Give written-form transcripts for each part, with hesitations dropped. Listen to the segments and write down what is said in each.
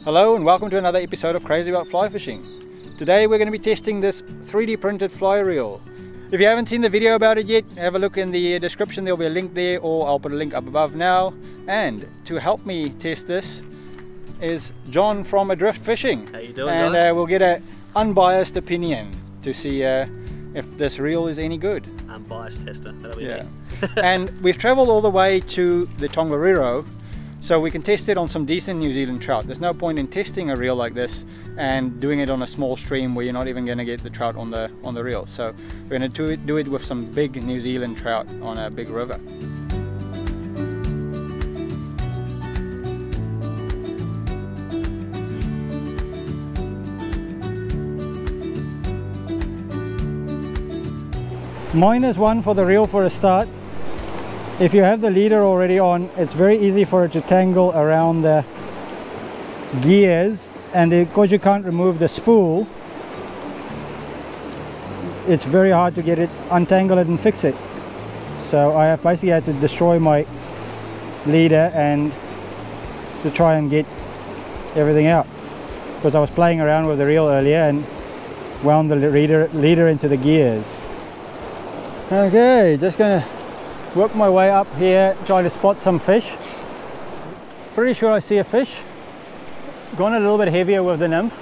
Hello and welcome to another episode of Crazy About Fly Fishing. Today we're going to be testing this 3D printed fly reel. If you haven't seen the video about it yet, have a look in the description, there'll be a link there, or I'll put a link up above now. And to help me test this is John from Adrift Fishing. How you doing, and guys? we'll get an unbiased opinion to see if this reel is any good. Unbiased tester, that'll be me. And we've traveled all the way to the Tongariro, so we can test it on some decent New Zealand trout. There's no point in testing a reel like this and doing it on a small stream where you're not even going to get the trout on the reel. So we're going to do it with some big New Zealand trout on a big river. -1 for the reel for a start. If you have the leader already on, it's very easy for it to tangle around the gears, and because you can't remove the spool, it's very hard to get it, untangle it and fix it. So I have basically had to destroy my leader and to try and get everything out, because I was playing around with the reel earlier and wound the leader into the gears. Okay, just gonna work my way up here, trying to spot some fish. Pretty sure I see a fish. Gone a little bit heavier with the nymph.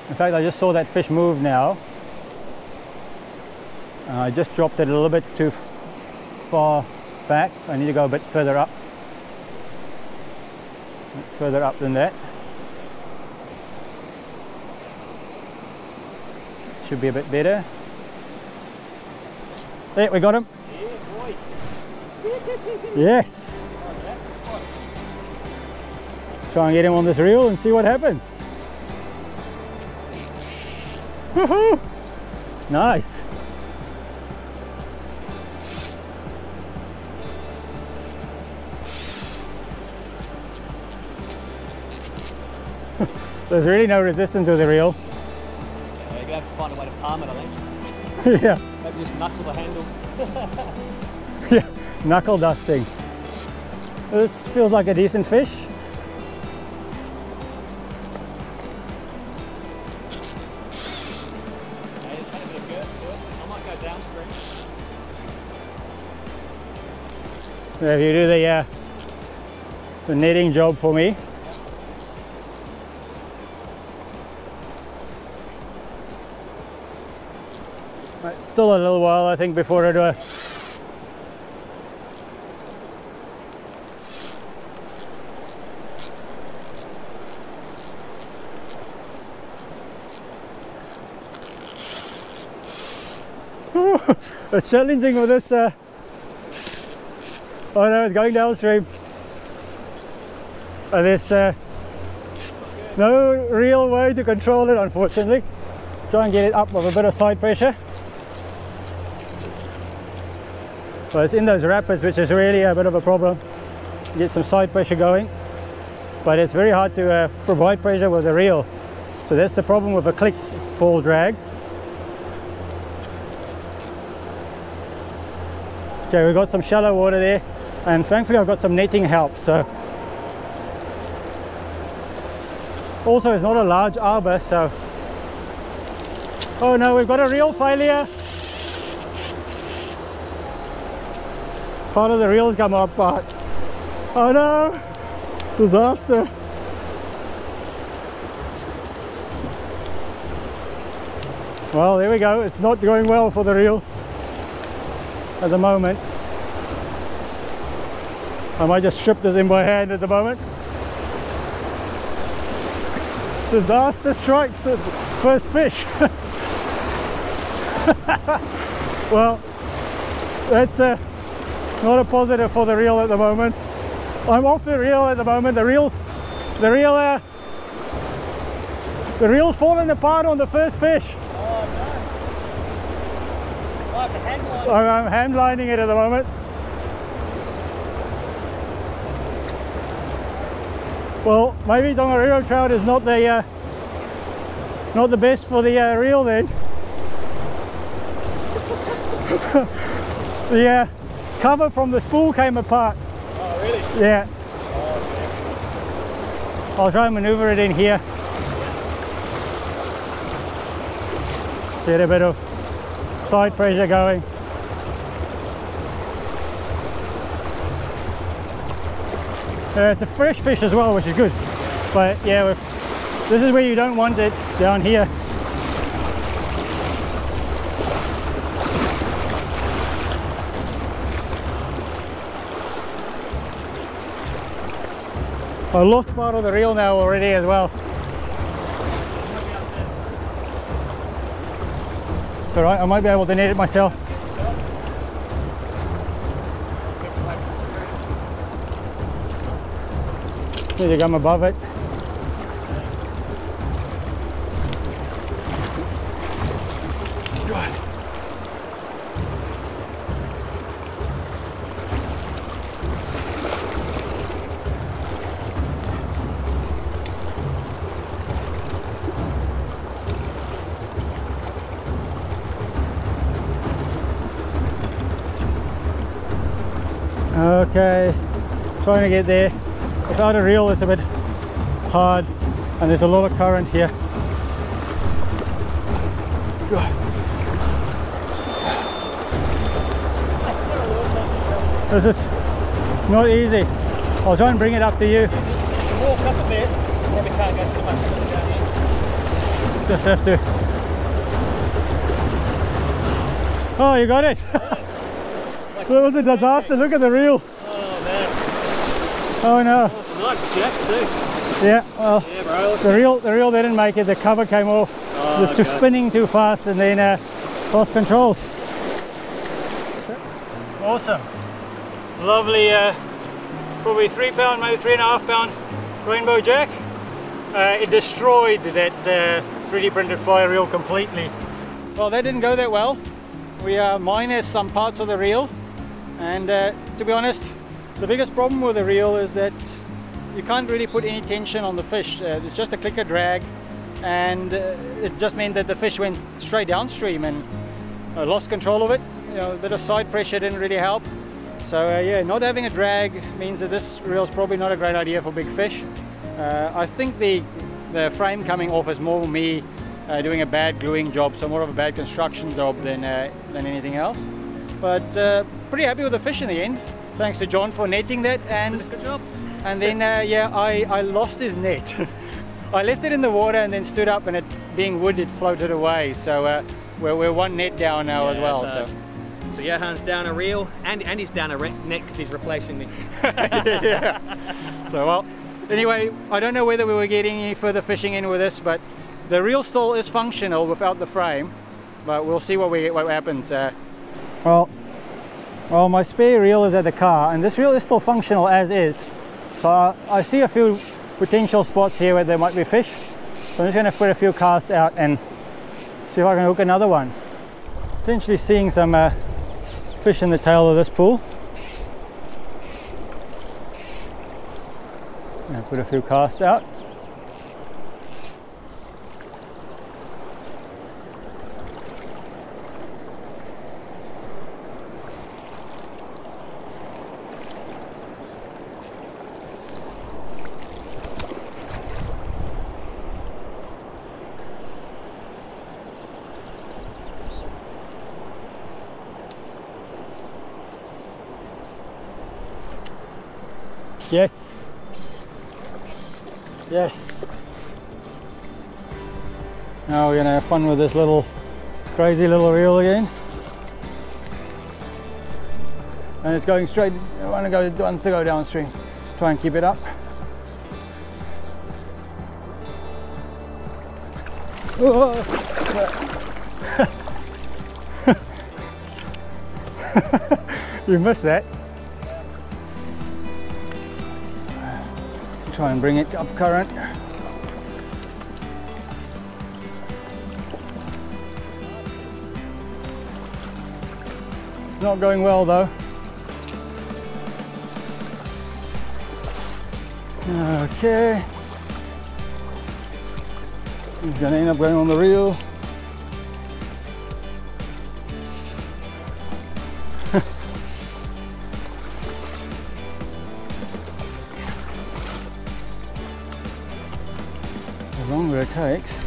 In fact, I just saw that fish move now. I just dropped it a little bit too far back. I need to go a bit further up. Further up than that. Should be a bit better. There, we got him. Yeah, boy. Yes. Try and get him on this reel and see what happens. Woohoo! Nice. There's really no resistance with the reel. Yeah, you're gonna have to find a way to palm it, I think. Yeah. Maybe just knuckle the handle. Yeah, knuckle dusting. This feels like a decent fish. Hey, it's had a bit of girth to it. I might go downstream. Yeah, if you do the netting job for me. Right, still a little while, I think, before I do a it's challenging with this. Oh no, it's going downstream. There's no real way to control it, unfortunately. Try and get it up with a bit of side pressure. Well, it's in those rapids, which is really a bit of a problem. Get some side pressure going, but it's very hard to provide pressure with the reel. So that's the problem with a click ball drag. Okay, we've got some shallow water there, and thankfully I've got some netting help. So also it's not a large arbor, so oh no, we've got a reel failure. Part of the reel's come apart. Oh no, disaster. Well, there we go. It's not going well for the reel at the moment. I might just strip this in by hand at the moment. Disaster strikes at first fish. Well, that's not a positive for the reel at the moment. I'm off the reel at the moment. The reel's fallen apart on the first fish. Oh no. I have to hand line. I'm hand lining it at the moment. Well, maybe Tongariro trout is not the best for the reel then. The cover from the spool came apart. Oh really? Yeah. Oh, I'll try and maneuver it in here. Get a bit of side pressure going. It's a fresh fish as well, which is good. But yeah, this is where you don't want it, down here. I lost part of the reel now already as well. It's alright, I might be able to net it myself. Need to come above it. Okay, trying to get there. Without a reel it's a bit hard and there's a lot of current here. This is not easy. I'll try and bring it up to you. Walk up a bit, probably can't get too much down here. Just have to. Oh, you got it! That was a disaster, look at the reel. Oh man. Oh no. Oh, it's a nice jack too. Yeah, well, Yeah, bro. the reel didn't make it, the cover came off. Oh, It was spinning too fast and then lost controls. Awesome. Lovely, probably 3 pound, maybe 3.5 pound rainbow jack. It destroyed that 3D printed fly reel completely. Well, that didn't go that well. We minus some parts of the reel. And to be honest, the biggest problem with the reel is that you can't really put any tension on the fish. It's just a clicker drag, and it just meant that the fish went straight downstream and lost control of it. You know, a bit of side pressure didn't really help. So yeah, not having a drag means that this reel is probably not a great idea for big fish. I think the frame coming off is more me doing a bad gluing job, so more of a bad construction job than anything else. But pretty happy with the fish in the end. Thanks to John for netting that, and Good job. and then yeah, I lost his net. I left it in the water and then stood up, and it being wood, it floated away. So we're one net down now as well. So Johan's down a reel, and he's down a net because he's replacing me. Yeah. So well, anyway, I don't know whether we were getting any further fishing in with this, but the reel still is functional without the frame. But we'll see what happens. Well, my spare reel is at the car, and this reel is still functional as is. So I see a few potential spots here where there might be fish. So I'm just going to put a few casts out and see if I can hook another one. Potentially seeing some fish in the tail of this pool. And put a few casts out. Yes. Yes. Now we're going to have fun with this little crazy little reel again. And it's going straight, it wants to go downstream. Try and keep it up. You missed that. Try and bring it up current. It's not going well though. Okay. He's gonna end up going on the reel. The longer it takes,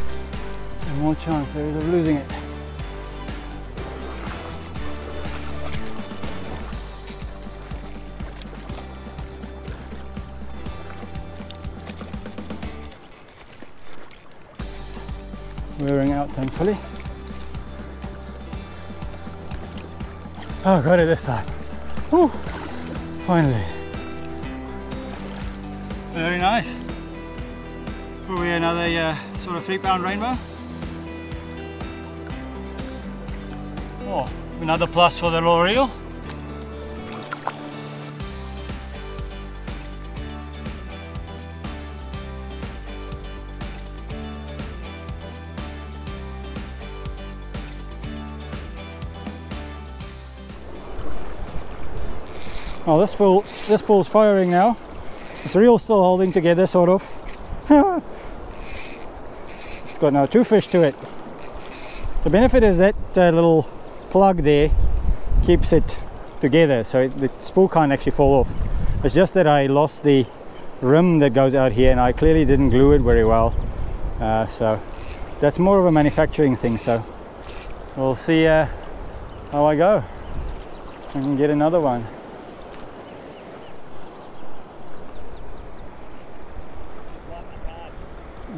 the more chance there is of losing it. Wearing out, thankfully. Oh, got it this time. Whew. Finally. Very nice. Probably another sort of 3-pound rainbow. Oh, another plus for the little reel. Oh, this pool's firing now. This reel's still holding together, sort of. It's got now 2 fish to it. The benefit is that little plug there keeps it together, so the spool can't actually fall off. It's just that I lost the rim that goes out here, and I clearly didn't glue it very well. So that's more of a manufacturing thing. So we'll see how I go. I can get another one.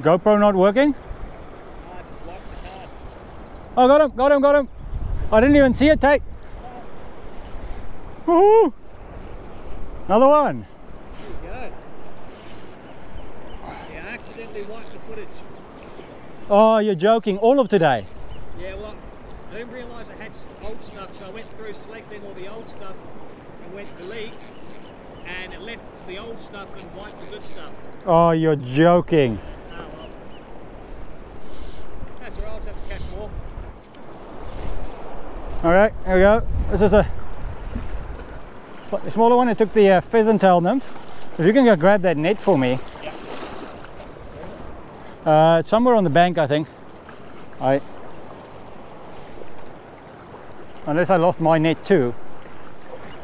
GoPro not working? Oh, got him. I didn't even see it take. Woohoo! Another one. There you go. Yeah, I accidentally wiped the footage. Oh, you're joking. All of today? Yeah, well, I didn't realise I had old stuff, so I went through selecting all the old stuff and went delete, and it left the old stuff and wiped the good stuff. Oh, you're joking. That's all right, I'll just have to catch more. Alright, here we go. This is a slightly smaller one. I took the pheasant tail nymph. If you can go grab that net for me. Yeah. It's somewhere on the bank, I think. Unless I lost my net too.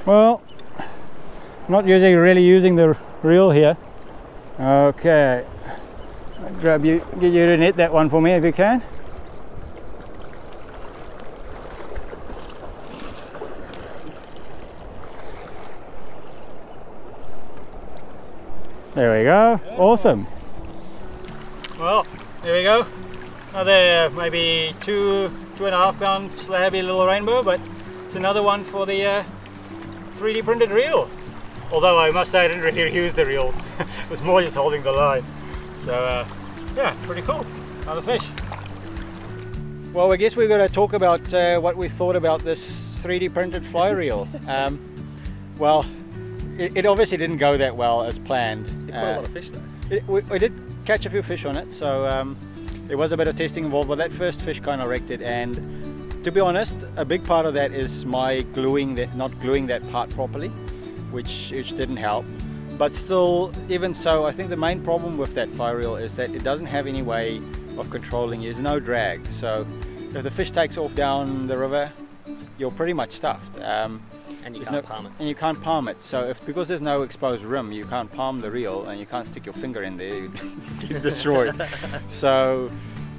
Well, I'm not really using the reel here. Okay. Get you to net that one for me if you can. There we go. Awesome. Well, there we go. Another maybe 2.5 pound slabby little rainbow, but it's another one for the 3D printed reel. Although I must say I didn't really use the reel. It was more just holding the line. So yeah, pretty cool. Another fish. Well, I guess we're going to talk about what we thought about this 3D printed fly reel. Well, it obviously didn't go that well as planned. You caught a lot of fish though. We did catch a few fish on it, so there was a bit of testing involved, but that first fish kind of wrecked it. And to be honest, a big part of that is my not gluing that part properly, which didn't help. But still, even so, I think the main problem with that fly reel is that it doesn't have any way of controlling. There's no drag, so if the fish takes off down the river, you're pretty much stuffed. And you can't palm it. And you can't palm it. So because there's no exposed rim, you can't palm the reel, and you can't stick your finger in there, you're destroyed. So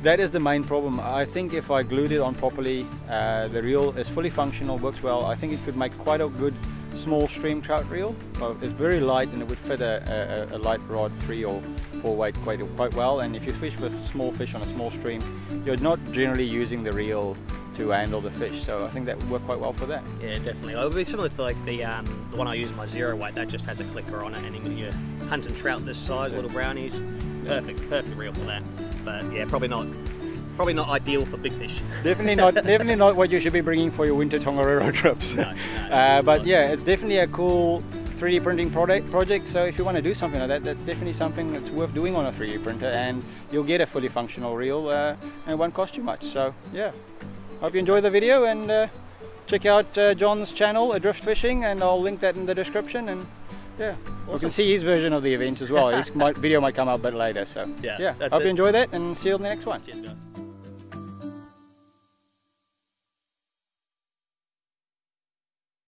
that is the main problem. I think if I glued it on properly, the reel is fully functional, works well. I think it could make quite a good small stream trout reel. It's very light, and it would fit a light rod 3 or 4 weight quite well. And if you fish with small fish on a small stream, you're not generally using the reel to handle the fish, so I think that would work quite well for that. Yeah, definitely. It would be similar to like the one I use in my zero weight. That just has a clicker on it, and when you're hunting trout this size, little brownies, perfect reel for that. But yeah, probably not ideal for big fish. Definitely not what you should be bringing for your winter Tongariro trips. No, but yeah, it's definitely a cool 3D printing project. So if you want to do something like that, that's definitely something that's worth doing on a 3D printer, and you'll get a fully functional reel, and it won't cost you much. So yeah, hope you enjoy the video, and check out John's channel, Adrift Fishing, and I'll link that in the description. And yeah, awesome. You can see his version of the events as well. His video might come out a bit later. So yeah, hope you enjoy that, and see you on the next one. Cheers, guys.